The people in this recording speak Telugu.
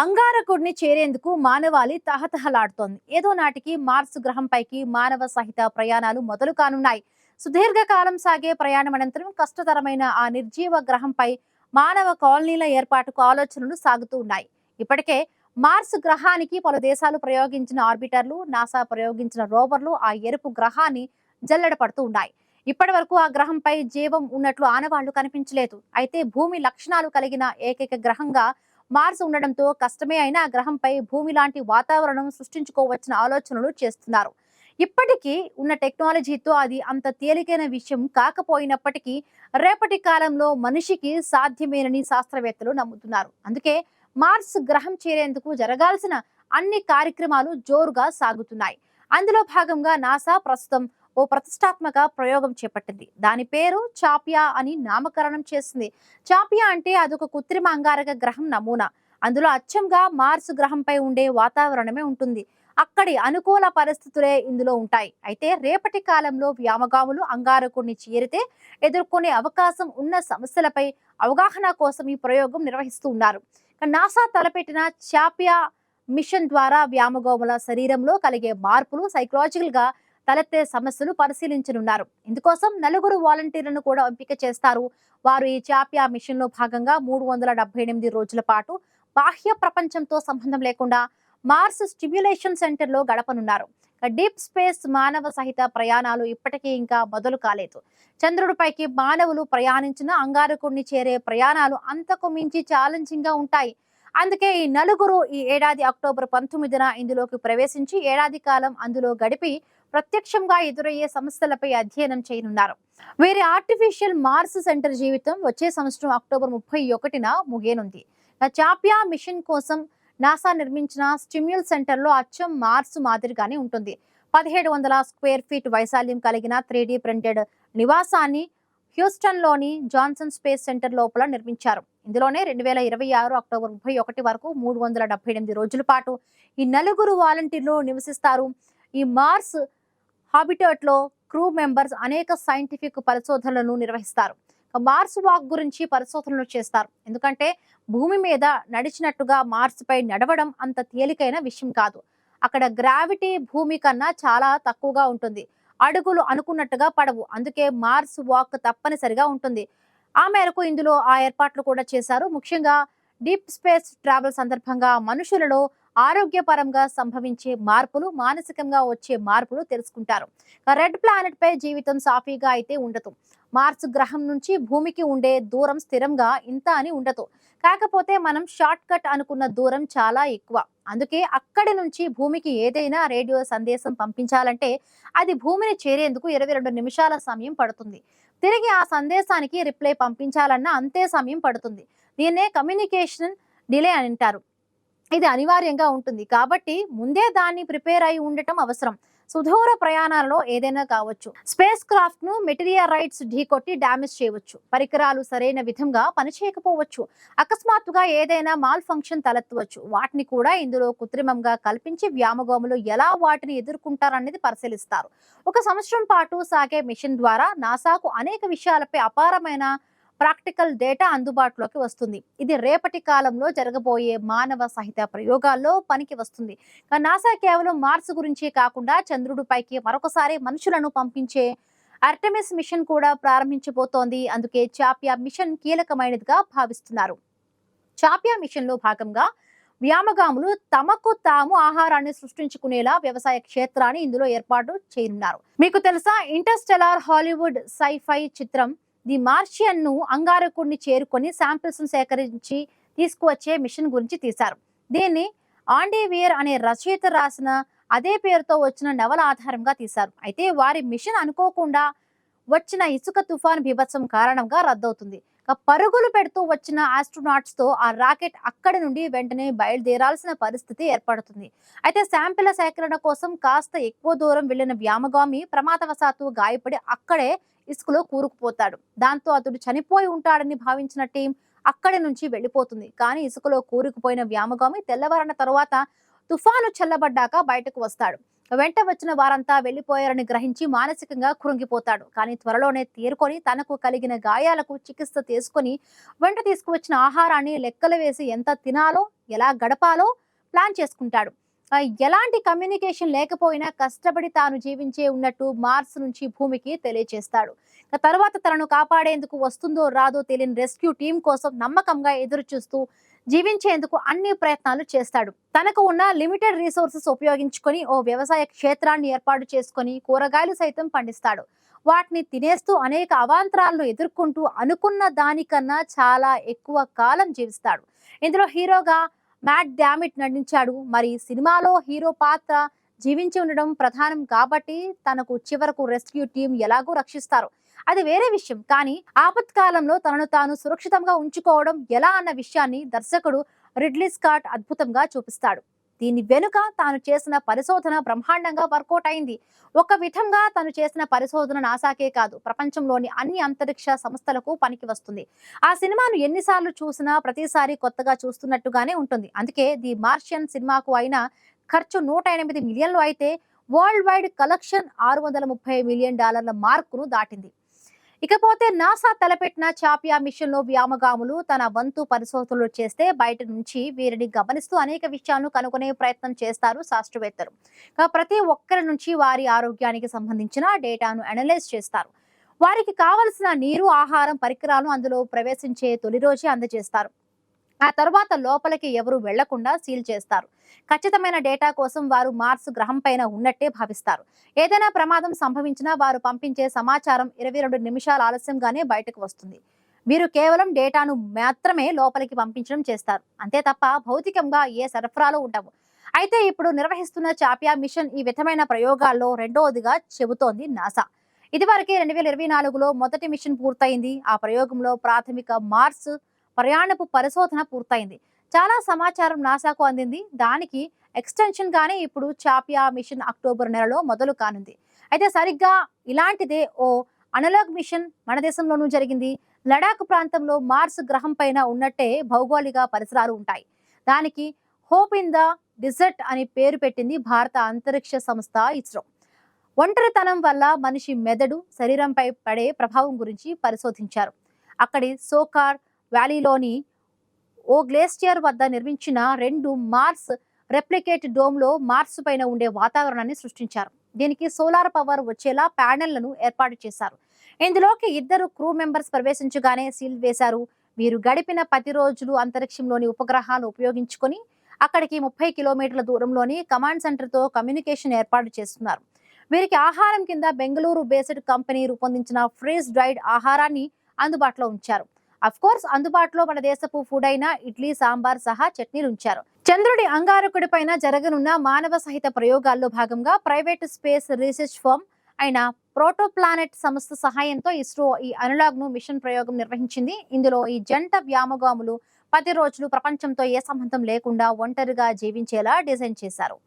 అంగారకుడిని చేరేందుకు మానవాళి తహతహలాడుతోంది. ఏదో నాటికి మార్స్ గ్రహంపైకి మానవ సహిత ప్రయాణాలు మొదలు కానున్నాయి. సుదీర్ఘ కాలం సాగే ప్రయాణం అనంతరం కష్టతరమైన ఆ నిర్జీవ గ్రహంపై మానవ కాలనీల ఏర్పాటుకు ఆలోచనలు సాగుతూ ఉన్నాయి. ఇప్పటికే మార్స్ గ్రహానికి పలు దేశాలు ప్రయోగించిన ఆర్బిటర్లు, నాసా ప్రయోగించిన రోవర్లు ఆ ఎరుపు గ్రహాన్ని జల్లెడ పడుతూ ఉన్నాయి. ఇప్పటి వరకు ఆ గ్రహంపై జీవం ఉన్నట్లు ఆనవాళ్లు కనిపించలేదు. అయితే భూమి లక్షణాలు కలిగిన ఏకైక గ్రహంగా మార్స్ ఉండడంతో కష్టమే అయినా గ్రహంపై భూమి లాంటి వాతావరణం సృష్టించుకోవచ్చిన ఆలోచనలు చేస్తున్నారు. ఇప్పటికీ ఉన్న టెక్నాలజీతో అది అంత తేలికైన విషయం కాకపోయినప్పటికీ రేపటి కాలంలో మనిషికి సాధ్యమేనని శాస్త్రవేత్తలు నమ్ముతున్నారు. అందుకే మార్స్ గ్రహం చేరేందుకు జరగాల్సిన అన్ని కార్యక్రమాలు జోరుగా సాగుతున్నాయి. అందులో భాగంగా నాసా ప్రస్తుతం ఓ ప్రతిష్టాత్మక ప్రయోగం చేపట్టింది. దాని పేరు చాపియా అని నామకరణం చేసింది. చాపియా అంటే అదొక కృత్రిమ అంగారక గ్రహం నమూనా. అందులో అచ్చంగా మార్స్ గ్రహంపై ఉండే వాతావరణమే ఉంటుంది. అక్కడి అనుకూల పరిస్థితులే ఇందులో ఉంటాయి. అయితే రేపటి కాలంలో వ్యోమగాములు అంగారకుడిని చేరితే ఎదుర్కొనే అవకాశం ఉన్న సమస్యలపై అవగాహన కోసం ఈ ప్రయోగం నిర్వహిస్తూ ఉన్నారు. నాసా తలపెట్టిన చాపియా మిషన్ ద్వారా వ్యోమగాముల శరీరంలో కలిగే మార్పులు, సైకలాజికల్ గా తలెత్తే సమస్యలు పరిశీలించనున్నారు. ఇందుకోసం నలుగురు వాలంటీర్లను కూడా ఎంపిక చేస్తారు. వారు ఈ చాపియా మిషన్ లో భాగంగా 378 రోజుల పాటు బాహ్య ప్రపంచంతో సంబంధం లేకుండా మార్స్ స్టిమ్యులేషన్ సెంటర్ లో గడపనున్నారు. డీప్ స్పేస్ మానవ సహిత ప్రయాణాలు ఇప్పటికీ ఇంకా మొదలు కాలేదు. చంద్రుడిపైకి మానవులు ప్రయాణించిన అంగారకుడిని చేరే ప్రయాణాలు అంతకు మించి ఛాలెంజింగ్ గా ఉంటాయి. అందుకే ఈ నలుగురు ఈ ఏడాది అక్టోబర్ 19న ఇందులోకి ప్రవేశించి ఏడాది కాలం అందులో గడిపి ప్రత్యక్షంగా ఎదురయ్యే సమస్యలపై అధ్యయనం చేయనున్నారు. వీరి ఆర్టిఫిషియల్ మార్స్ సెంటర్ జీవితం వచ్చే సంవత్సరం అక్టోబర్ 31న ముగియనుంది. చాపియా మిషన్ కోసం నాసా నిర్మించిన స్టిమ్యుల్ సెంటర్ లో అచ్చం మార్స్ మాదిరిగానే ఉంటుంది. 1700 స్క్వేర్ ఫీట్ వైశాల్యం కలిగిన 3D ప్రింటెడ్ నివాసాన్ని హ్యూస్టన్ లోని జాన్సన్ స్పేస్ సెంటర్ లోపల నిర్మించారు. ఇందులోనే 2026 అక్టోబర్ 31 వరకు 378 రోజుల పాటు ఈ నలుగురు వాలంటీర్లు నివసిస్తారు. ఈ మార్స్ హాబిటాట్ లో క్రూ మెంబర్స్ అనేక సైంటిఫిక్ పరిశోధనలను నిర్వహిస్తారు. మార్స్ వాక్ గురించి పరిశోధనలు చేస్తారు. ఎందుకంటే భూమి మీద నడిచినట్టుగా మార్స్ పై నడవడం అంత తేలికైన విషయం కాదు. అక్కడ గ్రావిటీ భూమి కన్నా చాలా తక్కువగా ఉంటుంది. అడుగులు అనుకున్నట్టుగా పడవు. అందుకే మార్స్ వాక్ తప్పనిసరిగా ఉంటుంది. ఆ మేరకు ఇందులో ఆ ఏర్పాట్లు కూడా చేశారు. ముఖ్యంగా డీప్ స్పేస్ ట్రావెల్ సందర్భంగా మనుషులలో ఆరోగ్యపరంగా సంభవించే మార్పులు, మానసికంగా వచ్చే మార్పులు తెలుసుకుంటారు. రెడ్ ప్లానెట్ పై జీవితం సాఫీగా అయితే ఉండదు. మార్స్ గ్రహం నుంచి భూమికి ఉండే దూరం స్థిరంగా ఇంత అని ఉండదు. కాకపోతే మనం షార్ట్ కట్ అనుకున్న దూరం చాలా ఎక్కువ. అందుకే అక్కడి నుంచి భూమికి ఏదైనా రేడియో సందేశం పంపించాలంటే అది భూమిని చేరేందుకు 22 నిమిషాల సమయం పడుతుంది. తిరిగి ఆ సందేశానికి రిప్లై పంపించాలన్నా అంతే సమయం పడుతుంది. దీన్నే కమ్యూనికేషన్ డిలే అని అంటారు. ఇది అనివార్యంగా ఉంటుంది. కాబట్టి ముందే దాన్ని ప్రిపేర్ అయి ఉండటం అవసరం. సుదూర ప్రయాణాలలో ఏదైనా కావచ్చు. స్పేస్ క్రాఫ్ట్ ను మెటీరియరైట్స్ ఢీకొట్టి డ్యామేజ్ చేయవచ్చు. పరికరాలు సరైన విధంగా పనిచేయకపోవచ్చు. అకస్మాత్తుగా ఏదైనా మాల్ ఫంక్షన్ తలెత్తవచ్చు. వాటిని కూడా ఇందులో కృత్రిమంగా కల్పించి వ్యోమగాములు ఎలా వాటిని ఎదుర్కొంటారనేది పరిశీలిస్తారు. ఒక సంవత్సరం పాటు సాగే మిషన్ ద్వారా నాసాకు అనేక విషయాలపై అపారమైన ప్రాక్టికల్ డేటా అందుబాటులోకి వస్తుంది. ఇది రేపటి కాలంలో జరగబోయే మానవ సహిత ప్రయోగాల్లో పనికి వస్తుంది. నాసా కేవలం మార్స్ గురించి కాకుండా చంద్రుడిపైకి మరొకసారి మనుషులను పంపించే ఆర్టెమిస్ మిషన్ కూడా ప్రారంభించబోతోంది. అందుకే చాపియా మిషన్ కీలకమైనదిగా భావిస్తున్నారు. చాపియా మిషన్ లో భాగంగా వ్యోమగాములు తమకు తాము ఆహారాన్ని సృష్టించుకునేలా వ్యవసాయ క్షేత్రాన్ని ఇందులో ఏర్పాటు చేయనున్నారు. మీకు తెలుసా, ఇంటర్స్టెల్లార్ హాలీవుడ్ సైఫై చిత్రం ది మార్షియన్ ను అంగారకుడిని చేరుకొని శాంపిల్స్ ను సేకరించి తీసుకువచ్చే మిషన్ గురించి తీశారు. దీన్ని ఆండీ వేర్ అనే రచయిత రాసిన అదే పేరుతో వచ్చిన నవల ఆధారంగా తీశారు. అయితే వారి మిషన్ అనుకోకుండా వచ్చిన ఇసుక తుఫాన్ బీభత్సం కారణంగా రద్దవుతుంది. పరుగులు పెడుతూ వచ్చిన ఆస్ట్రోనాట్స్ తో ఆ రాకెట్ అక్కడి నుండి వెంటనే బయలుదేరాల్సిన పరిస్థితి ఏర్పడుతుంది. అయితే శాంపిళ్ల సేకరణ కోసం కాస్త ఎక్కువ దూరం వెళ్లిన వ్యోమగామి ప్రమాదవశాత్తు గాయపడి అక్కడే ఇసుకలో కూరుకుపోతాడు. దాంతో అతడు చనిపోయి ఉంటాడని భావించిన టీం అక్కడి నుంచి వెళ్లిపోతుంది. కానీ ఇసుకలో కూరుకుపోయిన వ్యోమగామి తెల్లవారిన తరువాత తుఫాను చల్లబడ్డాక బయటకు వస్తాడు. వెంట వచ్చిన వారంతా వెళ్లిపోయారని గ్రహించి మానసికంగా కృంగిపోతాడు. కానీ త్వరలోనే తేరుకొని తనకు కలిగిన గాయాలకు చికిత్స తీసుకొని వెంట తీసుకువచ్చిన ఆహారాన్ని లెక్కలు వేసి ఎంత తినాలో ఎలా గడపాలో ప్లాన్ చేసుకుంటాడు. ఎలాంటి కమ్యూనికేషన్ లేకపోయినా కష్టపడి తాను జీవించే ఉన్నట్టు మార్స్ నుంచి భూమికి తెలియజేస్తాడు. తర్వాత తనను కాపాడేందుకు వస్తుందో రాదో తెలియని రెస్క్యూ టీం కోసం నమ్మకంగా ఎదురు చూస్తూ జీవించేందుకు అన్ని ప్రయత్నాలు చేస్తాడు. తనకు ఉన్న లిమిటెడ్ రిసోర్సెస్ ఉపయోగించుకొని ఓ వ్యవసాయ క్షేత్రాన్ని ఏర్పాటు చేసుకొని కూరగాయలు సైతం పండిస్తాడు. వాటిని తినేస్తూ అనేక అవాంతరాలను ఎదుర్కొంటూ అనుకున్న దానికన్నా చాలా ఎక్కువ కాలం జీవిస్తాడు. ఇందులో హీరోగా మ్యాట్ డామిట్ నటించాడు. మరి సినిమాలో హీరో పాత్ర జీవించి ఉండడం ప్రధానం కాబట్టి తనకు చివరకు రెస్క్యూ టీం ఎలాగో రక్షిస్తారు, అది వేరే విషయం. కానీ ఆపత్కాలంలో తనను తాను సురక్షితంగా ఉంచుకోవడం ఎలా అన్న విషయాన్ని దర్శకుడు రిడ్లీ స్కాట్ అద్భుతంగా చూపిస్తాడు. దీని వెనుక తాను చేసిన పరిశోధన బ్రహ్మాండంగా వర్కౌట్ అయింది. ఒక విధంగా తను చేసిన పరిశోధన నాసాకే కాదు, ప్రపంచంలోని అన్ని అంతరిక్ష సంస్థలకు పనికి వస్తుంది. ఆ సినిమాను ఎన్నిసార్లు చూసినా ప్రతిసారి కొత్తగా చూస్తున్నట్టుగానే ఉంటుంది. అందుకే ది మార్షియన్ సినిమాకు అయిన ఖర్చు 108 మిలియన్లు అయితే వరల్డ్ వైడ్ కలెక్షన్ $630 మిలియన్ మార్కును దాటింది. ఇకపోతే నాసా తలపెట్టిన చాపియా మిషన్ లో వ్యామగాములు తన వంతు పరిశోధనలు చేస్తే బయట నుంచి వీరిని గమనిస్తూ అనేక విషయాలను కనుగొనే ప్రయత్నం చేస్తారు శాస్త్రవేత్తలు. ప్రతి ఒక్కరి నుంచి వారి ఆరోగ్యానికి సంబంధించిన డేటాను అనలైజ్ చేస్తారు. వారికి కావలసిన నీరు, ఆహారం, పరికరాలను అందులో ప్రవేశించే తొలి రోజే అందజేస్తారు. ఆ తర్వాత లోపలికి ఎవరు వెళ్లకుండా సీల్ చేస్తారు. ఖచ్చితమైన డేటా కోసం వారు మార్స్ గ్రహం పైన ఉన్నట్టే భావిస్తారు. ఏదైనా ప్రమాదం సంభవించినా వారు పంపించే సమాచారం 22 నిమిషాల ఆలస్యంగానే బయటకు వస్తుంది. వీరు కేవలం డేటాను మాత్రమే లోపలికి పంపించడం చేస్తారు, అంతే తప్ప భౌతికంగా ఏ సరఫరాలు ఉండవు. అయితే ఇప్పుడు నిర్వహిస్తున్న చాపియా మిషన్ ఈ విధమైన ప్రయోగాల్లో రెండవదిగా చెబుతోంది నాసా. ఇదివరకే 2024లో మొదటి మిషన్ పూర్తయింది. ఆ ప్రయోగంలో ప్రాథమిక మార్స్ ప్రయాణపు పరిశోధన పూర్తయింది. చాలా సమాచారం నాసాకు అందింది. దానికి ఎక్స్టెన్షన్ గానే ఇప్పుడు చాపియా మిషన్ అక్టోబర్ నెలలో మొదలు కానుంది. అయితే సరిగ్గా ఇలాంటిదే ఓ అనలాగ్ మిషన్ మన దేశంలోనూ జరిగింది. లడాక్ ప్రాంతంలో మార్స్ గ్రహం పైన ఉన్నట్టే భౌగోళిక పరిసరాలు ఉంటాయి. దానికి హోప్ ఇన్ ద డిజర్ట్ అని పేరు పెట్టింది భారత అంతరిక్ష సంస్థ ఇస్రో. ఒంటరితనం వల్ల మనిషి మెదడు, శరీరంపై పడే ప్రభావం గురించి పరిశోధించారు. అక్కడి సోకార్ వ్యాలీలోని ఓ గ్లేసియర్ వద్ద నిర్మించిన 2 మార్స్ రెప్లికేట్ డోమ్ లో మార్స్ పైన ఉండే వాతావరణాన్ని సృష్టించారు. దీనికి సోలార్ పవర్ వచ్చేలా ప్యానెళ్లను ఏర్పాటు చేశారు. ఇందులోకి 2 క్రూ మెంబర్స్ ప్రవేశించగానే సీల్ వేశారు. వీరు గడిపిన 10 రోజులు అంతరిక్షంలోని ఉపగ్రహాలు ఉపయోగించుకొని అక్కడికి 30 కిలోమీటర్ల దూరంలోని కమాండ్ సెంటర్ తో కమ్యూనికేషన్ ఏర్పాటు చేస్తున్నారు. వీరికి ఆహారం కింద బెంగళూరు బేస్డ్ కంపెనీ రూపొందించిన ఫ్రీజ్ డ్రైడ్ ఆహారాన్ని అందుబాటులో ఉంచారు. అఫ్ కోర్స్ అందుబాటులో మన దేశపు ఫుడ్ అయిన ఇడ్లీ, సాంబార్ సహా చట్నీలు ఉంచారు. చంద్రుడి అంగారకుడి పైన జరగనున్న మానవ సహిత ప్రయోగాల్లో భాగంగా ప్రైవేట్ స్పేస్ రీసెర్చ్ ఫర్మ్ అయిన ప్రోటోప్లానెట్ సంస్థ సహాయంతో ఇస్రో ఈ అనలాగ్ ను మిషన్ ప్రయోగం నిర్వహించింది. ఇందులో ఈ జంట వ్యామగాములు 10 రోజులు ప్రపంచంతో ఏ సంబంధం లేకుండా ఒంటరిగా జీవించేలా డిజైన్ చేశారు.